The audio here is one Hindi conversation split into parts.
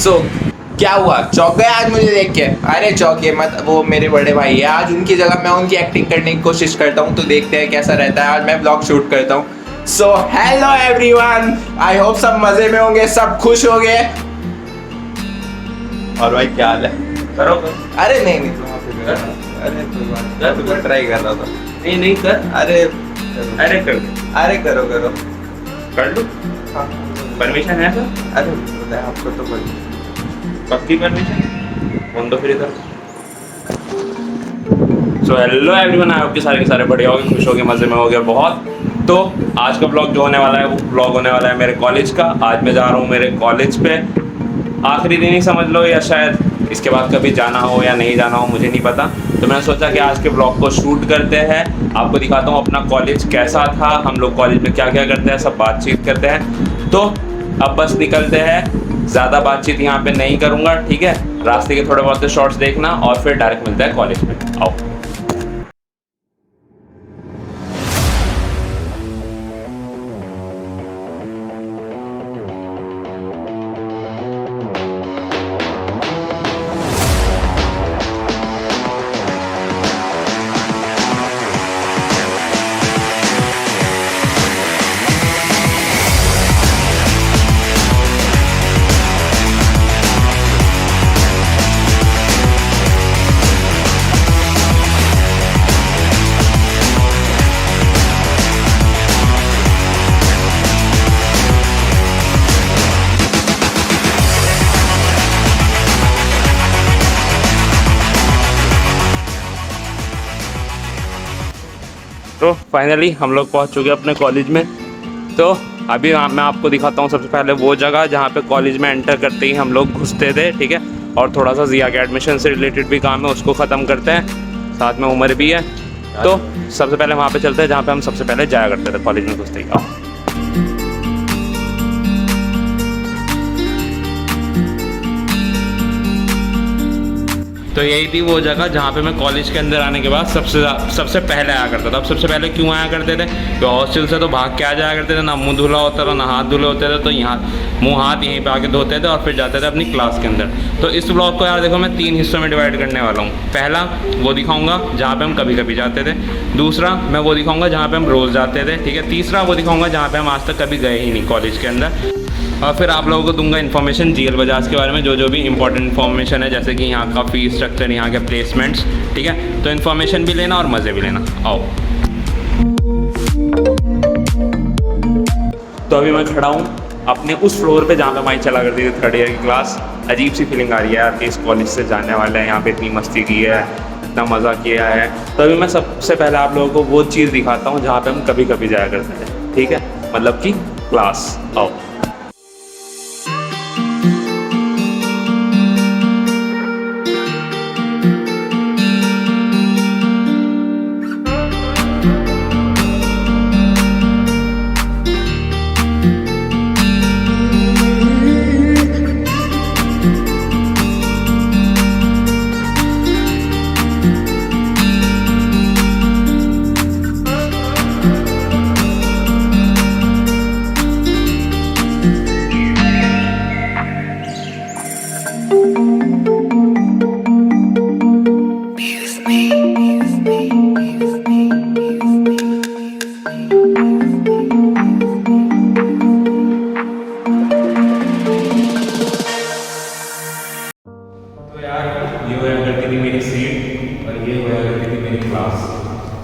सो क्या हुआ, चौंक गए आज मुझे देख के? अरे चौंके मत, वो मेरे बड़े भाई है। आज उनकी जगह मैं उनकी एक्टिंग करने की कोशिश करता हूँ, तो देखते हैं कैसा रहता है। आज मैं ब्लॉग शूट करता हूँ। So hello everyone, I hope सब मजे में होंगे, सब खुश होंगे। और भाई क्या हाल है? करो। अरे नहीं नहीं, तुम कर। अरे तू ट्राई कर रहा था। नहीं नहीं कर। अरे अरे कर। अरे करो करो। कर लो। हाँ परमिशन है सर? अरे पता है आपको तो कोई। पक्की परमिशन? फोन दो फिर इधर। So hello everyone, I hope कि सारे के सारे बढ़िया हो गए, खुश हो गए, मज़े में हो गए बहुत। तो आज का ब्लॉग जो होने वाला है वो ब्लॉग होने वाला है मेरे कॉलेज का। आज मैं जा रहा हूँ मेरे कॉलेज पे, आखिरी दिन ही समझ लो, या शायद इसके बाद कभी जाना हो या नहीं जाना हो, मुझे नहीं पता। तो मैंने सोचा कि आज के ब्लॉग को शूट करते हैं, आपको दिखाता हूँ अपना कॉलेज कैसा था, हम लोग कॉलेज में क्या क्या करते हैं, सब बातचीत करते हैं। तो अब बस निकलते हैं, ज़्यादा बातचीत यहाँ पे नहीं करूँगा, ठीक है? रास्ते के थोड़े बहुत शॉर्ट्स देखना और फिर डायरेक्ट मिलता है कॉलेज में। आओ। तो फाइनली हम लोग पहुंच चुके हैं अपने कॉलेज में। तो अभी मैं आपको दिखाता हूं सबसे पहले वो जगह जहां पे कॉलेज में एंटर करते ही हम लोग घुसते थे, ठीक है? और थोड़ा सा जिया के एडमिशन से रिलेटेड भी काम है, उसको ख़त्म करते हैं। साथ में उम्र भी है, तो सबसे पहले वहाँ पे चलते हैं जहाँ पे हम सबसे पहले जाया करते थे कॉलेज में घुसते ही। आओ। तो यही थी वो जगह जहाँ पे मैं कॉलेज के अंदर आने के बाद सबसे पहले आया करता था। अब सबसे पहले क्यों आया करते थे? तो हॉस्टल से तो भाग के आ जाया करते थे, ना मुंह धुला होता था ना हाथ धुले होते थे, तो यहाँ मुंह हाथ यहीं पे आके धोते थे और फिर जाते थे अपनी क्लास के अंदर। तो इस ब्लॉग को यार देखो मैं 3 हिस्सों में डिवाइड करने वाला हूँ। पहला वो दिखाऊँगा जहाँ पर हम कभी कभी जाते थे, दूसरा मैं वो दिखाऊँगा जहाँ पर हम रोज़ जाते थे, ठीक है? तीसरा वो दिखाऊँगा जहाँ पर हम आज तक कभी गए ही नहीं कॉलेज के अंदर। और फिर आप लोगों को दूंगा इन्फॉर्मेशन जीएल बजाज के बारे में, जो भी इंपॉर्टेंट इन्फॉर्मेशन है, जैसे कि यहाँ का फीस स्ट्रक्चर, यहाँ के प्लेसमेंट्स, ठीक है? तो इन्फॉर्मेशन भी लेना और मज़े भी लेना। आओ। तो अभी मैं खड़ा हूँ अपने उस फ्लोर पे जहाँ पे हमारी चला करती थी 3rd ईयर की क्लास। अजीब सी फीलिंग आ रही है यार कि इस कॉलेज से जाने वाले हैं, यहाँ पे इतनी मस्ती की है, इतना मज़ा किया है। तो अभी मैं सबसे पहले आप लोगों को वो चीज़ दिखाता हूँ जहाँ पे हम कभी कभी जाया करते थे, ठीक है? मतलब कि क्लास। आओ।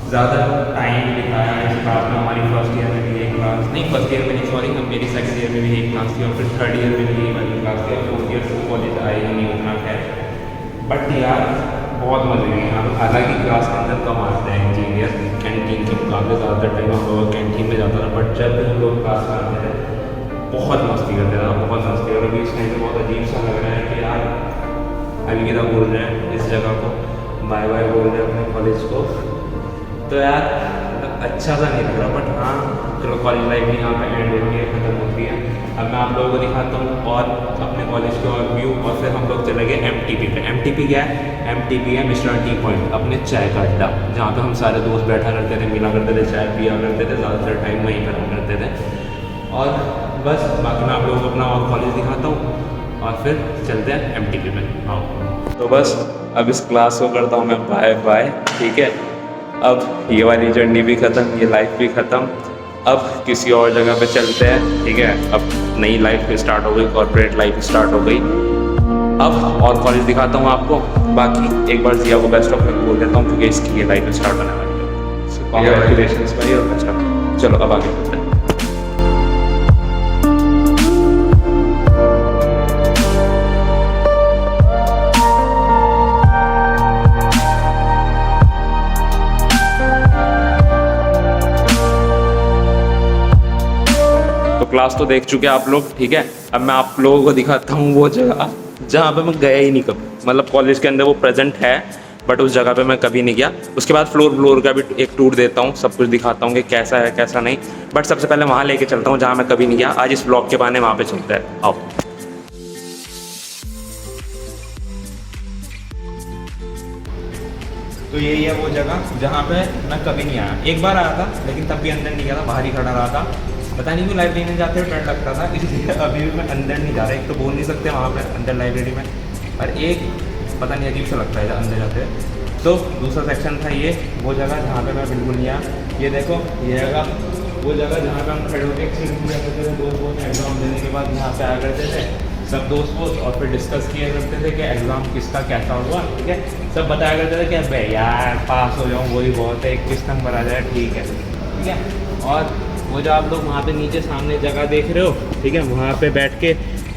ज़्यादा टाइम बिताया इस क्लास में। हमारी फर्स्ट ईयर में भी एक क्लास नहीं, फर्स्ट ईयर में नहीं, सॉरी, हम मेरी सेकंड ईयर में भी एक क्लास थी और फिर 3rd ईयर में भी यही वाली क्लास थी। और 4th ईयर से कॉलेज आए ही नहीं उतना, खैर। बट यार बहुत मज़े में यहाँ, हालांकि क्लास के अंदर कम आते हैं इंजीनियर, कैंटीन के मुकाबले ज़्यादातर टाइम हम लोग कैंटीन में जाता था। बट जब भी हम लोग क्लास में आते थे बहुत मस्ती करते थे, बहुत मस्ती। और अभी इस टाइम पर बहुत अजीब सा लग रहा है कि यार अलविदा बोल रहे हैं इस जगह को, बाय बाय बोल रहे हैं अपने कॉलेज को। तो यार अच्छा सा नहीं लग रहा, बट हाँ चलो कॉलेज लाइफ भी यहाँ पे एंड होती है, ख़त्म होती है। अब मैं आप लोगों को दिखाता हूँ और अपने कॉलेज के और व्यू, और फिर हम लोग चले गए MTP पे। MTP क्या है? MTP है मिस्टर टी पॉइंट, अपने चाय का अड्डा, जहाँ पे हम सारे दोस्त बैठा करते थे, मिला करते थे, चाय पिया करते थे, ज़्यादातर टाइम वहीं पर हम करते थे। और बस बाकी मैं आप लोगों को अपना और कॉलेज दिखाता हूँ। और फिर चलते हैं MTV में। आओ। तो बस अब इस क्लास को करता हूँ मैं बाय बाय, ठीक है। अब ये वाली जर्नी भी ख़त्म, ये लाइफ भी ख़त्म। अब किसी और जगह पे चलते हैं, ठीक है। अब नई लाइफ स्टार्ट हो गई, कॉर्पोरेट लाइफ स्टार्ट हो गई। अब और कॉलेज दिखाता हूँ आपको। बाकी एक बार जिया को बेस्ट ऑफ लक बोल देता हूँ, क्योंकि इसकी ये लाइफ स्टार्ट होने वाली है। कॉन्ग्रेचुलेशंस भाई और बेस्ट ऑफ लक। चलो अब आगे बढ़ते हैं। तो क्लास तो देख चुके हैं आप लोग, ठीक है। अब मैं आप लोगों को दिखाता हूँ वो जगह जहाँ पे मैं गया ही नहीं कभी। मतलब कॉलेज के अंदर वो प्रेजेंट है, बट उस जगह पे मैं कभी नहीं गया। उसके बाद फ्लोर का भी एक टूर देता हूँ, सब कुछ दिखाता हूँ कि कैसा है कैसा नहीं। बट सबसे पहले वहाँ लेके चलता हूँ जहाँ मैं कभी नहीं गया। आज इस ब्लॉग के बहाने वहाँ पे चलता है, आओ। तो यही है वो जगह जहाँ पे मैं कभी नहीं आया। एक बार आया था, लेकिन तब भी अंदर नहीं गया था, बाहर ही खड़ा रहा था। पता नहीं क्यों लाइब्रेरी में जाते हुए डर लगता था, इसलिए अभी भी मैं अंदर नहीं जा रहा। एक तो बोल नहीं सकते वहाँ पे अंदर लाइब्रेरी में, और एक पता नहीं अजीब सा लगता है अंदर जाते हुए। तो दूसरा सेक्शन था ये वो जगह जहाँ पे मैं बिल्कुल नहीं आया। ये देखो ये जगह वो जगह जहाँ पे हम खड़े होकर करते थे, दोस्त एग्ज़ाम देने के बाद यहाँ पे आया करते थे सब दोस्त, और फिर डिस्कस किया करते थे कि एग्ज़ाम किसका कैसा हुआ, ठीक है। सब बताया करते थे कि अबे यार पास हो जाऊँ वही बहुत है, 21 नंबर आ जाए, ठीक है। और वो जो आप लोग वहाँ पे नीचे सामने जगह देख रहे हो, ठीक है, वहाँ पे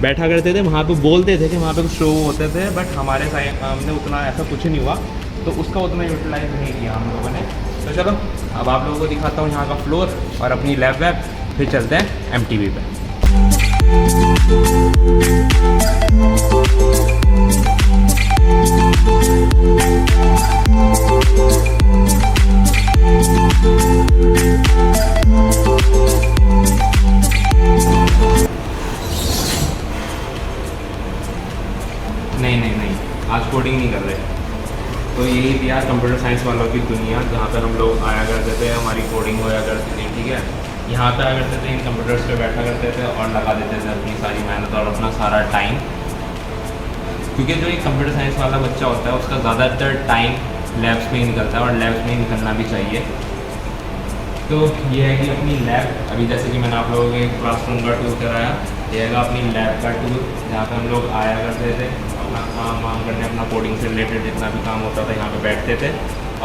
बैठा करते थे, वहाँ पे बोलते थे कि वहाँ पे कुछ शो होते थे, बट हमारे सामने उतना ऐसा कुछ नहीं हुआ, तो उसका उतना यूटिलाइज नहीं किया हम लोगों ने। तो चलो अब आप लोगों को दिखाता हूँ यहाँ का फ्लोर और अपनी लैब वैब, फिर चलते हैं MTV पे। नहीं, आज कोडिंग नहीं कर रहे। तो यही थी यार कंप्यूटर साइंस वालों की दुनिया, जहाँ पे हम लोग आया करते थे, हमारी कोडिंग होया करती थी, ठीक है। यहाँ पे आया करते थे, इन कंप्यूटर्स पे बैठा करते थे और लगा देते थे अपनी सारी मेहनत और अपना सारा टाइम। क्योंकि जो एक कंप्यूटर साइंस वाला बच्चा होता है उसका ज़्यादातर टाइम लैब्स में ही निकलता है, और लैब्स में ही निकलना भी चाहिए। तो ये है कि अपनी लैब, अभी जैसे कि मैंने आप लोगों के क्लासरूम का टूर कराया, ये है अपनी लैब का टूर, जहाँ पे हम लोग आया करते थे अपना काम वाम करने, अपना कोडिंग से रिलेटेड जितना भी काम होता था यहाँ पे बैठते थे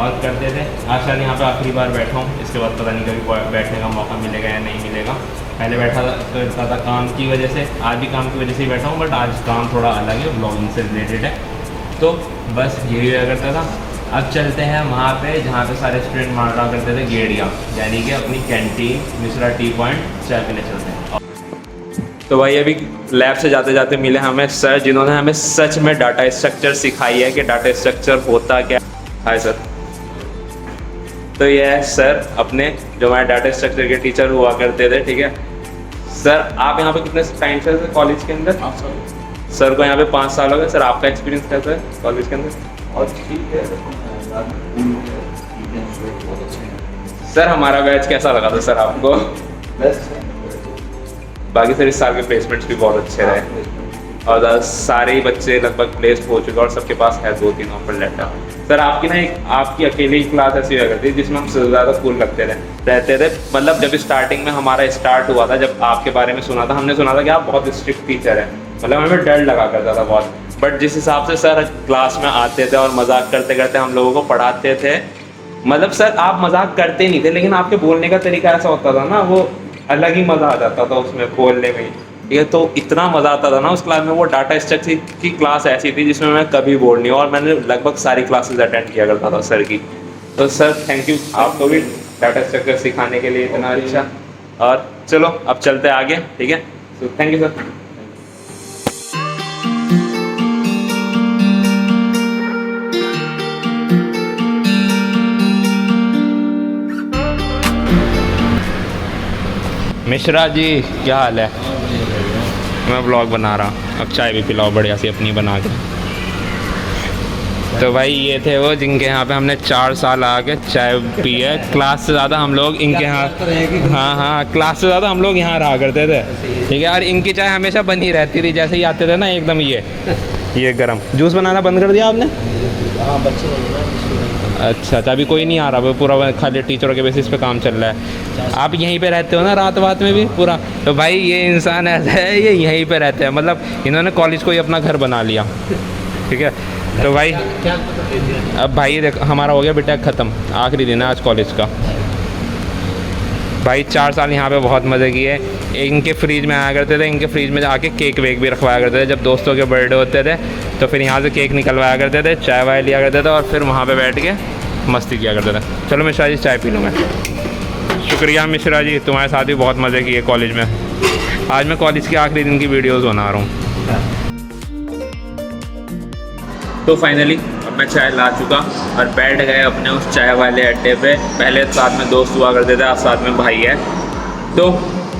और करते थे। आज शायद यहाँ पे आखिरी बार बैठा हूँ, इसके बाद पता नहीं कभी बैठने का मौका मिलेगा या नहीं मिलेगा। पहले बैठा करता था काम की वजह से, आज भी काम की वजह से ही बैठा हूँ, बट आज काम थोड़ा अलग है, ब्लॉगिंग से रिलेटेड है। तो बस यही हुआ करता था। अब चलते हैं वहाँ पे जहाँ पे सारे स्टूडेंट मार रहा करते थे गेड़िया, यानी कि अपनी कैंटीन मिश्रा टी पॉइंट चाय पीने चलते हैं। तो भाई अभी लैब से जाते जाते मिले हमें सर, जिन्होंने हमें सच में डाटा स्ट्रक्चर सिखाई है कि डाटा स्ट्रक्चर होता क्या। Hi sir. तो ये है सर अपने, जो हमारे डाटा स्ट्रक्चर के टीचर हुआ करते थे, ठीक है। सर आप यहाँ पे कितने टाइम से कॉलेज के अंदर? सर को यहाँ पे 5 साल हो गए। सर आपका एक्सपीरियंस कैसा है कॉलेज के अंदर? और ठीक है, सर हमारा बैच कैसा लगा था सर आपको? बाकी सर इस साल के प्लेसमेंट्स भी बहुत अच्छे रहे, और सारे ही बच्चे लगभग प्लेस्ड हो चुके और सबके पास है 2-3 ऑफर लेटर। सर आपकी ना एक आपकी अकेली क्लास ऐसी हुआ करती है जिसमें हम ज़्यादा कूल रहते थे। मतलब जब स्टार्टिंग में हमारा स्टार्ट हुआ था, जब आपके बारे में सुना था, हमने सुना था कि आप बहुत स्ट्रिक्ट टीचर हैं, मतलब हमें डर लगा करता था बहुत। बट जिस हिसाब से सर क्लास में आते थे और मजाक करते करते हम लोगों को पढ़ाते थे, मतलब सर आप मजाक करते नहीं थे, लेकिन आपके बोलने का तरीका ऐसा होता था ना, वो अलग ही मज़ा आ जाता था उसमें बोलने में, ठीक है। तो इतना मज़ा आता था ना उस क्लास में। वो डाटा स्ट्रक्चर की क्लास ऐसी थी जिसमें मैं कभी बोर नहीं हुआ, और मैंने लगभग सारी क्लासेस अटेंड किया करता था सर की। तो सर थैंक यू आपको भी डाटा स्ट्रक्चर सिखाने के लिए इतना अच्छा। और चलो अब चलते हैं आगे, ठीक है। तो thank you sir. Mishra ji क्या हाल है? मैं ब्लॉग बना रहा, अब चाय भी पिलाओ बढ़िया सी अपनी बना के। तो भाई ये थे वो जिनके यहाँ पे हमने 4 साल आके चाय पी है। क्लास से ज़्यादा हम लोग इनके यहाँ, हाँ क्लास से ज़्यादा हम लोग यहाँ रहा करते थे, ठीक है। और इनकी चाय हमेशा बनी रहती थी, जैसे ही आते थे ना एकदम ये गरम। जूस बनाना बंद कर दिया आपने? हाँ, बच्चे अच्छा, तो अभी कोई नहीं आ रहा, वो पूरा खाली टीचरों के बेसिस पे काम चल रहा है। आप यहीं पे रहते हो ना रात वात में भी पूरा? तो भाई ये इंसान ऐसा है, ये यहीं पे रहते हैं, मतलब इन्होंने कॉलेज को ही अपना घर बना लिया, ठीक है। तो भाई अब भाई देख, हमारा हो गया बेटा ख़त्म, आखिरी दिन है आज कॉलेज का। भाई 4 साल यहाँ पे बहुत मज़े किए। इनके फ्रिज में आया करते थे, इनके फ्रिज में जाके केक वेक भी रखवाया करते थे। जब दोस्तों के बर्थडे होते थे तो फिर यहाँ से केक निकलवाया करते थे, चाय वाय लिया करते थे और फिर वहाँ पे बैठ के मस्ती किया करते थे। चलो मिश्रा जी चाय पी लूँ मैं। शुक्रिया मिश्रा जी, तुम्हारे साथ भी बहुत मज़े किए कॉलेज में। आज मैं कॉलेज के आखिरी दिन की वीडियोज़ बना रहा हूँ। तो फाइनली अब मैं चाय ला चुका और बैठ गए अपने उस चाय वाले अड्डे पे। पहले साथ में दोस्त हुआ करते थे, अब साथ में भाई है। तो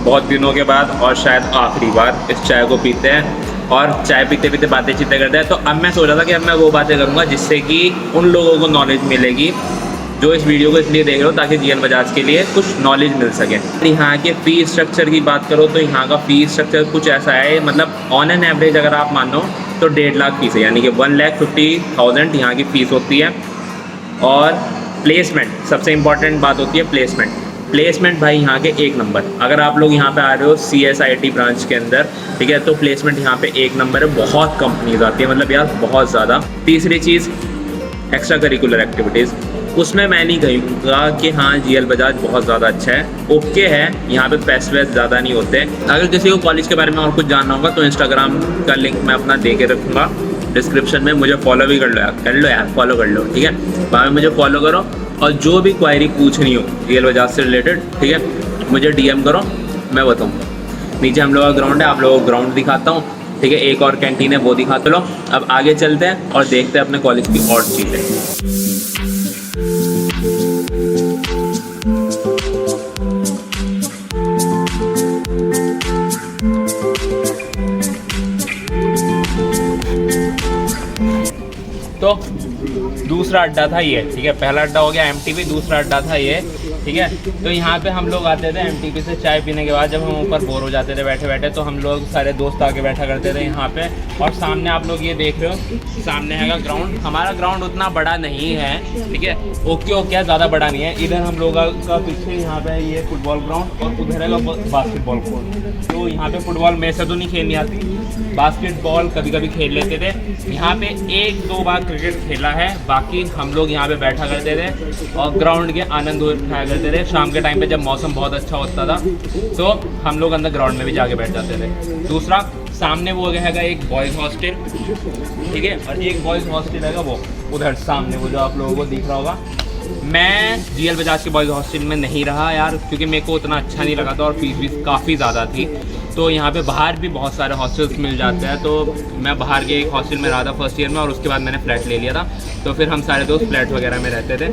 बहुत दिनों के बाद और शायद आखिरी बार इस चाय को पीते हैं और चाय पीते पीते बातें चीतें करते हैं। तो अब मैं सोच रहा था कि अब मैं वो बातें करूँगा जिससे कि उन लोगों को नॉलेज मिलेगी जो इस वीडियो को इसलिए देख रहे हो ताकि जीएल बजाज के लिए कुछ नॉलेज मिल सके। यहाँ के फ़ी स्ट्रक्चर की बात करो तो यहाँ का फ़ी स्ट्रक्चर कुछ ऐसा है, मतलब ऑन एन एवरेज अगर आप मानो तो 1.5 लाख फीस है, यानी कि 1,50,000 यहाँ की फ़ीस होती है। और प्लेसमेंट, सबसे इम्पॉर्टेंट बात होती है प्लेसमेंट भाई यहाँ के 1 नंबर। अगर आप लोग यहाँ पे आ रहे हो CSIT ब्रांच के अंदर, ठीक है, तो प्लेसमेंट यहाँ पे 1 नंबर है। बहुत कंपनीज आती है, मतलब यार बहुत ज़्यादा। तीसरी चीज़ एक्स्ट्रा करिकुलर एक्टिविटीज़, उसमें मैं नहीं कहूँगा कि हाँ जीएल बजाज बहुत ज़्यादा अच्छा है, ओके है। यहाँ पे फेस्ट वेस्ट ज़्यादा नहीं होते। अगर किसी को कॉलेज के बारे में और कुछ जानना होगा तो इंस्टाग्राम का लिंक मैं अपना दे के रखूँगा डिस्क्रिप्शन में। मुझे फॉलो भी कर लो यार, फॉलो कर लो, ठीक है। वहाँ में मुझे फॉलो करो और जो भी क्वायरी पूछनी हो जीएल बजाज से रिलेटेड, ठीक है, मुझे DM करो, मैं बताऊँगा। नीचे हम लोग का ग्राउंड है, आप लोगों को ग्राउंड दिखाता हूँ, ठीक है। एक और कैंटीन है, वो दिखाते लो। अब आगे चलते हैं और देखते हैं अपने कॉलेज की और चीज़ें। तो दूसरा अड्डा था ये, ठीक है। पहला अड्डा हो गया MTP, दूसरा अड्डा था ये, ठीक है। तो यहाँ पे हम लोग आते थे MTP से चाय पीने के बाद, जब हम ऊपर बोर हो जाते थे बैठे बैठे, तो हम लोग सारे दोस्त आके बैठा करते थे यहाँ पे। और सामने आप लोग ये देख रहे हो, सामने है ग्राउंड। हमारा ग्राउंड उतना बड़ा नहीं है, ठीक है, ओके ज़्यादा बड़ा नहीं है। इधर हम लोग का पीछे यहाँ पे ये फुटबॉल ग्राउंड और उधर है बास्केटबॉल कोर्ट। तो यहाँ पे फुटबॉल मेरे से तो नहीं खेलनी आती, बास्केटबॉल कभी कभी खेल लेते थे। यहाँ पे 1-2 बार क्रिकेट खेला है, बाकी हम लोग यहाँ पे बैठा करते थे और ग्राउंड के आनंद उठाया करते थे। शाम के टाइम पे जब मौसम बहुत अच्छा होता था तो हम लोग अंदर ग्राउंड में भी जाके बैठ जाते थे। दूसरा सामने वो हैगा एक बॉयज़ हॉस्टल, ठीक है, और एक बॉयज़ हॉस्टल हैगा वो उधर सामने, वो जो आप लोगों को दिख रहा होगा। मैं जीएल बजाज के बॉयज़ हॉस्टल में नहीं रहा यार, क्योंकि मेरे को उतना अच्छा नहीं लगा था और फीस भी काफ़ी ज़्यादा थी। तो यहाँ पे बाहर भी बहुत सारे हॉस्टल्स मिल जाते हैं, तो मैं बाहर के एक हॉस्टल में रहा था फर्स्ट ईयर में, और उसके बाद मैंने फ्लैट ले लिया था। तो फिर हम सारे दोस्त फ्लैट वगैरह में रहते थे।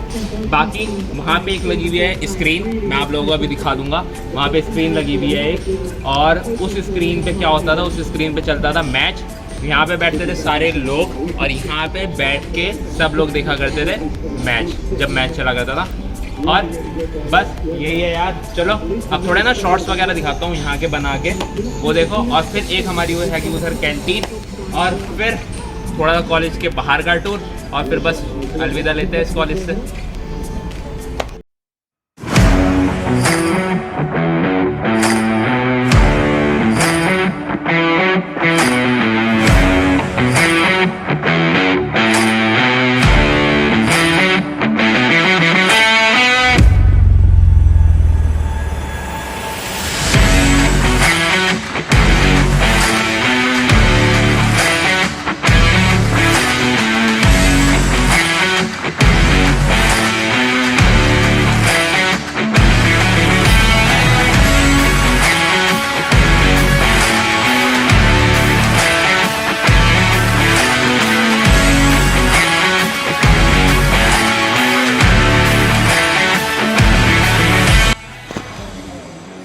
बाकी वहाँ पे एक लगी हुई है स्क्रीन, मैं आप लोगों को अभी दिखा दूँगा। वहाँ पे स्क्रीन लगी हुई है एक, और उस स्क्रीन पे क्या होता था, उस स्क्रीन पे चलता था मैच। यहाँ पे बैठते थे सारे लोग और यहाँ पे बैठ के सब लोग देखा करते थे मैच, जब मैच चला करता था। और बस यही है यार। चलो अब थोड़े ना शॉर्ट्स वगैरह दिखाता हूँ यहाँ के बना के, वो देखो। और फिर एक हमारी वो है कि उधर कैंटीन, और फिर थोड़ा सा कॉलेज के बाहर का टूर, और फिर बस अलविदा लेते हैं इस कॉलेज से।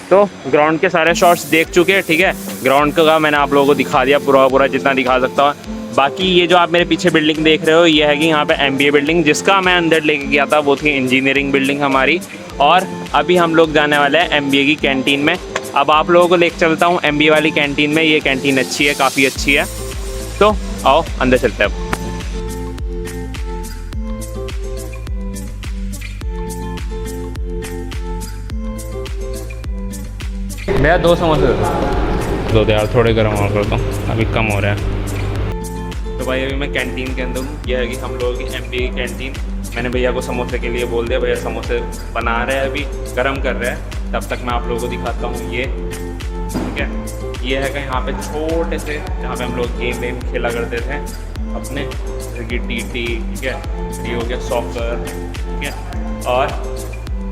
तो ग्राउंड के सारे शॉट्स देख चुके हैं, ठीक है। ग्राउंड का मैंने आप लोगों को दिखा दिया पूरा जितना दिखा सकता हूँ। बाकी ये जो आप मेरे पीछे बिल्डिंग देख रहे हो ये है कि यहाँ पे MBA बिल्डिंग, जिसका मैं अंदर लेके गया था वो थी इंजीनियरिंग बिल्डिंग हमारी। और अभी हम लोग जाने वाले हैं MBA की कैंटीन में। अब आप लोगों को लेके चलता हूँ MBA वाली कैंटीन में। ये कैंटीन अच्छी है, काफ़ी अच्छी है, तो आओ अंदर चलते हैं अब। भैया 2 समोसे दो दो यार, थोड़े गर्म और कर दो, अभी कम हो रहा है। तो भाई अभी मैं कैंटीन के अंदर हूँ। यह है कि हम लोगों की MBA की कैंटीन। मैंने भैया को समोसे के लिए बोल दिया, भैया समोसे बना रहे हैं, अभी गर्म कर रहे हैं। तब तक मैं आप लोगों को दिखाता हूँ ये, ठीक है। ये है कि यहाँ पे छोटे से, जहाँ पे हम लोग गेम वेम खेला करते थे अपने, जैसे कि TT, ठीक है, ये हो गया सॉकर, ठीक है, और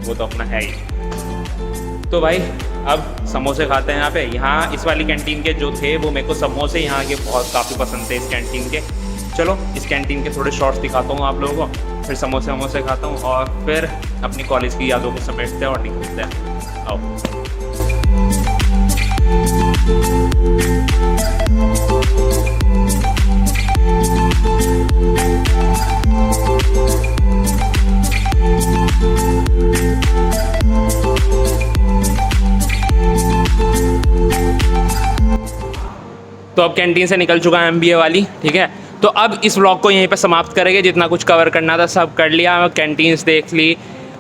वो तो अपना है ही। तो भाई अब समोसे खाते हैं यहाँ पे। यहाँ इस वाली कैंटीन के जो थे वो मेरे को समोसे यहाँ के बहुत काफ़ी पसंद थे इस कैंटीन के। चलो इस कैंटीन के थोड़े शॉर्ट्स दिखाता हूँ आप लोगों को, फिर समोसे वमोसे खाता हूँ और फिर अपनी कॉलेज की यादों को समेटते हैं और निकलते हैं। आओ। तो अब कैंटीन से निकल चुका है MBA वाली, ठीक है। तो अब इस व्लॉग को यहीं पे समाप्त करेंगे। जितना कुछ कवर करना था सब कर लिया। कैंटीन्स देख ली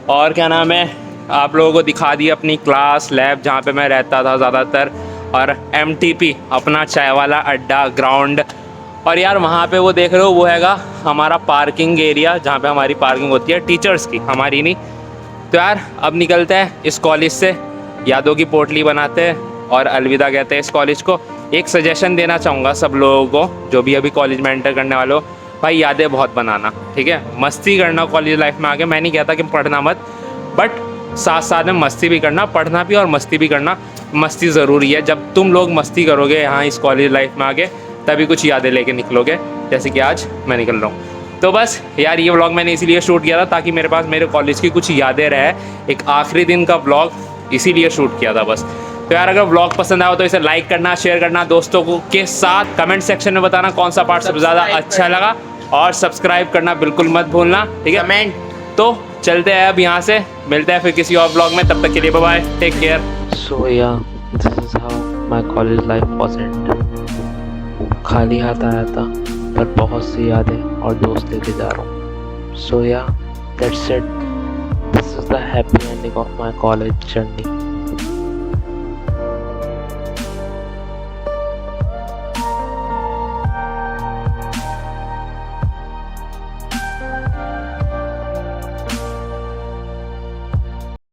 और क्या नाम है, आप लोगों को दिखा दी अपनी क्लास, लैब जहाँ पे मैं रहता था ज़्यादातर, और MTP अपना चाय वाला अड्डा, ग्राउंड। और यार वहाँ पे वो देख रहे हो वो हैगा हमारा पार्किंग एरिया, जहाँ पे हमारी पार्किंग होती है टीचर्स की, हमारी नहीं। तो यार अब निकलते हैं इस कॉलेज से, यादों की पोटली बनाते हैं और अलविदा कहते हैं इस कॉलेज को। एक सजेशन देना चाहूँगा सब लोगों को जो भी अभी कॉलेज में एंटर करने वाले हो, भाई यादें बहुत बनाना, ठीक है। मस्ती करना कॉलेज लाइफ में आके, मैं नहीं कहता कि पढ़ना मत, बट साथ साथ में मस्ती भी करना, पढ़ना भी और मस्ती भी करना। मस्ती ज़रूरी है। जब तुम लोग मस्ती करोगे यहाँ इस कॉलेज लाइफ में आगे, तभी कुछ यादें लेके निकलोगे, जैसे कि आज मैं निकल रहा हूँ। तो बस यार ये व्लॉग मैंने इसीलिए शूट किया था ताकि मेरे पास मेरे कॉलेज की कुछ यादें रहे। एक आखिरी दिन का व्लॉग इसीलिए शूट किया था बस। तो यार अगर व्लॉग पसंद आया तो इसे लाइक करना, शेयर करना दोस्तों को के साथ, कमेंट सेक्शन में बताना कौन सा पार्ट सबसे ज़्यादा अच्छा लगा, और सब्सक्राइब करना बिल्कुल मत भूलना, ठीक है। कमेंट। तो चलते हैं अब यहाँ से, मिलते हैं फिर किसी और व्लॉग में, तब तक के लिए bye bye, take care. So yeah, this is how my college life was end. खाली हाथ आया था पर बहुत सी यादें और दोस्त लेके जा रहा हूँ। So yeah, that's it. This is the happy ending of my college journey.